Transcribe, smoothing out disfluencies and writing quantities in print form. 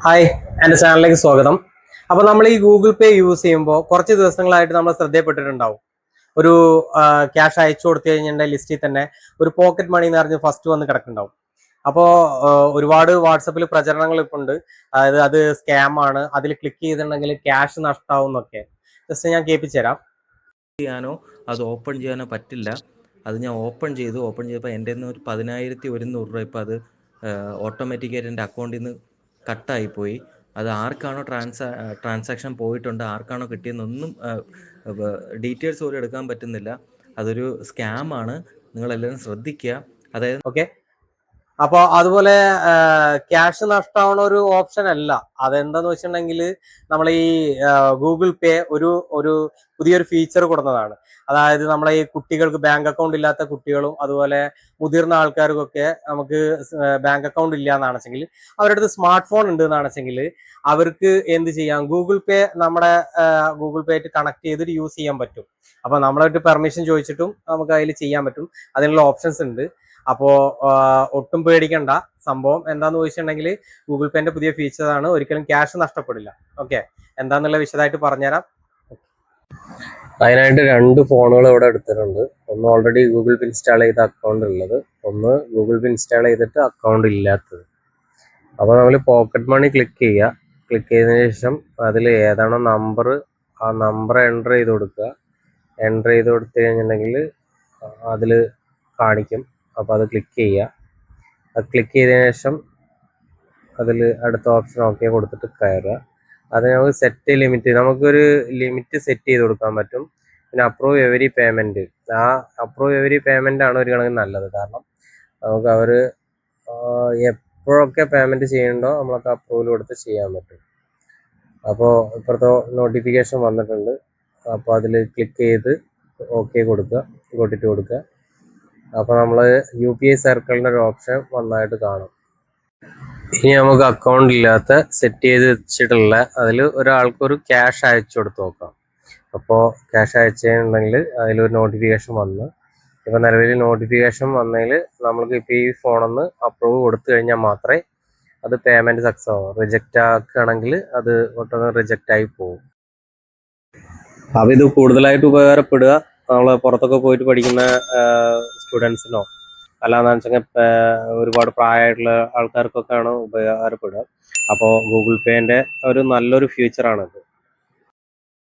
Hi, എൻ്റെ ചാനലിലേക്ക് സ്വാഗതം. അപ്പോൾ നമ്മൾ ഈ ഗൂഗിൾ പേ യൂസ് ചെയ്യുമ്പോൾ കുറച്ച് ദിവസങ്ങളായിട്ട് നമ്മൾ ശ്രദ്ധയപ്പെട്ടിട്ടുണ്ടാവും. ഒരു ക്യാഷ് അയച്ചു കൊടുത്തു കഴിഞ്ഞാൽ ലിസ്റ്റിൽ തന്നെ ഒരു പോക്കറ്റ് മണി എന്ന് പറഞ്ഞ് ഫസ്റ്റ് വന്ന് കിടക്കുന്നുണ്ടാവും. അപ്പോൾ ഒരുപാട് വാട്സപ്പിൽ പ്രചരണങ്ങൾ ഇപ്പോൾ ഉണ്ട്. അതായത് അത് സ്കാം ആണ്, അതിൽ ക്ലിക്ക് ചെയ്തിട്ടുണ്ടെങ്കിൽ ക്യാഷ് നഷ്ടമാവും എന്നൊക്കെ. ജസ്റ്റ് ഞാൻ കേൾപ്പിച്ചു തരാം. ചെയ്യാനോ അത് ഓപ്പൺ ചെയ്യാനോ പറ്റില്ല. അത് ഞാൻ ഓപ്പൺ ചെയ്തപ്പോൾ എൻ്റെ നിന്ന് ഒരു 10,100 രൂപ ഇപ്പോൾ അത് ഓട്ടോമാറ്റിക്കായിട്ട് എൻ്റെ അക്കൗണ്ടിൽ നിന്ന് കട്ടായിപ്പോയി. അത് ആർക്കാണോ ട്രാൻസാക്ഷൻ പോയിട്ടുണ്ട്, ആർക്കാണോ കിട്ടിയെന്നൊന്നും ഡീറ്റെയിൽസ് പോലും എടുക്കാൻ പറ്റുന്നില്ല. അതൊരു സ്കാമാണ്. നിങ്ങളെല്ലാവരും ശ്രദ്ധിക്കുക. അതായത് ഓക്കെ, അപ്പോൾ അതുപോലെ ക്യാഷ് നഷ്ടമാവണ ഒരു ഓപ്ഷൻ അല്ല. അതെന്താന്ന് വെച്ചിട്ടുണ്ടെങ്കിൽ നമ്മൾ ഈ ഗൂഗിൾ പേ ഒരു ഒരു പുതിയൊരു ഫീച്ചർ കൊടുത്തതാണ്. അതായത് നമ്മളെ ഈ കുട്ടികൾക്ക് ബാങ്ക് അക്കൗണ്ട് ഇല്ലാത്ത കുട്ടികളും അതുപോലെ മുതിർന്ന ആൾക്കാർക്കൊക്കെ നമുക്ക് ബാങ്ക് അക്കൗണ്ട് ഇല്ല എന്നാണെച്ചെങ്കിൽ അവരുടെ അടുത്ത് സ്മാർട്ട് ഫോൺ ഉണ്ട് എന്നാണെച്ചെങ്കിൽ അവർക്ക് എന്ത് ചെയ്യാം, ഗൂഗിൾ പേ നമ്മുടെ ഗൂഗിൾ പേ ആയിട്ട് കണക്ട് ചെയ്തിട്ട് യൂസ് ചെയ്യാൻ പറ്റും. അപ്പൊ നമ്മളായിട്ട് പെർമിഷൻ ചോദിച്ചിട്ടും നമുക്ക് അതിൽ ചെയ്യാൻ പറ്റും. അതിനുള്ള ഓപ്ഷൻസ് ഉണ്ട്. അപ്പോൾ ഒട്ടും പേടിക്കണ്ട. സംഭവം എന്താന്ന് ചോദിച്ചിട്ടുണ്ടെങ്കിൽ ഗൂഗിൾ പേന്റെ പുതിയ ഫീച്ചറാണ്. ഒരിക്കലും ക്യാഷ് നഷ്ടപ്പെടില്ല. ഓക്കെ, എന്താന്നുള്ള വിശദമായിട്ട് പറഞ്ഞുതരാം. അതിനായിട്ട് രണ്ട് ഫോണുകൾ ഇവിടെ എടുത്തിട്ടുണ്ട്. ഒന്ന് ഓൾറെഡി ഗൂഗിൾ പേ ഇൻസ്റ്റാൾ ചെയ്ത അക്കൗണ്ട് ഉള്ളത്, ഒന്ന് ഗൂഗിൾ പേ ഇൻസ്റ്റാൾ ചെയ്തിട്ട് അക്കൗണ്ട് ഇല്ലാത്തത്. അപ്പോൾ നമ്മൾ പോക്കറ്റ് മണി ക്ലിക്ക് ചെയ്യുക. ക്ലിക്ക് ചെയ്തതിന് ശേഷം അതിൽ ഏതാണോ നമ്പർ, ആ നമ്പർ എൻ്റർ ചെയ്ത് കൊടുക്കുക. എൻ്റർ ചെയ്ത് കൊടുത്തു കഴിഞ്ഞിട്ടുണ്ടെങ്കിൽ അതിൽ കാണിക്കും. അപ്പോൾ അത് ക്ലിക്ക് ചെയ്യുക. അത് ക്ലിക്ക് ചെയ്തതിന് ശേഷം അതിൽ അടുത്ത ഓപ്ഷൻ ഓക്കെ കൊടുത്തിട്ട് കയറുക. അത് നമുക്ക് സെറ്റ് ലിമിറ്റ്, നമുക്കൊരു ലിമിറ്റ് സെറ്റ് ചെയ്ത് കൊടുക്കാൻ പറ്റും. പിന്നെ അപ്രൂവ് എവരി പേയ്മെൻറ്റ്, ആ അപ്രൂവ് എവരി പേയ്മെൻ്റ് ആണ് ഒരു കണക്കിന് നല്ലത്. കാരണം നമുക്ക് അവർ എപ്പോഴൊക്കെ പേയ്മെൻറ്റ് ചെയ്യണ്ടോ നമ്മളൊക്കെ അപ്രൂവൽ കൊടുത്ത് ചെയ്യാൻ പറ്റും. അപ്പോൾ ഇപ്പുറത്തെ നോട്ടിഫിക്കേഷൻ വന്നിട്ടുണ്ട്. അപ്പോൾ അതിൽ ക്ലിക്ക് ചെയ്ത് ഓക്കെ കൊടുക്കുക, കൊടുത്തിട്ട് കൊടുക്കുക. അപ്പോൾ നമ്മൾ UPI സർക്കിളിൻ്റെ ഒരു ഓപ്ഷൻ വന്നായിട്ട് കാണും. ഇനി നമുക്ക് അക്കൗണ്ട് ഇല്ലാത്ത സെറ്റ് ചെയ്ത് വെച്ചിട്ടുള്ള അതിൽ ഒരാൾക്കൊരു ക്യാഷ് അയച്ചു കൊടുത്ത് നോക്കാം. അപ്പോൾ ക്യാഷ് അയച്ചിട്ടുണ്ടെങ്കിൽ അതിലൊരു നോട്ടിഫിക്കേഷൻ വന്ന്, ഇപ്പോൾ നിലവിൽ നോട്ടിഫിക്കേഷൻ വന്നതിൽ നമ്മൾക്ക് ഇപ്പോൾ ഈ ഫോണിൽ അപ്രൂവ് കൊടുത്തു കഴിഞ്ഞാൽ മാത്രമേ അത് പേയ്മെൻറ്റ് സക്സസ് ആവും. റിജക്റ്റ് ആക്കുകയാണെങ്കിൽ അത് ഒട്ടൊന്ന് റിജക്റ്റ് ആയി പോകും. അപ്പോൾ ഇത് കൂടുതലായിട്ട് ഉപകാരപ്പെടുക നമ്മൾ പുറത്തൊക്കെ പോയിട്ട് പഠിക്കുന്ന സ്റ്റുഡൻസിനോ അല്ലാന്ന് വെച്ചാൽ ഒരുപാട് പ്രായമായിട്ടുള്ള ആൾക്കാർക്കൊക്കെയാണ് ഉപകാരപ്പെടുക. അപ്പോൾ ഗൂഗിൾ പേൻ്റെ ഒരു നല്ലൊരു ഫീച്ചറാണിത്.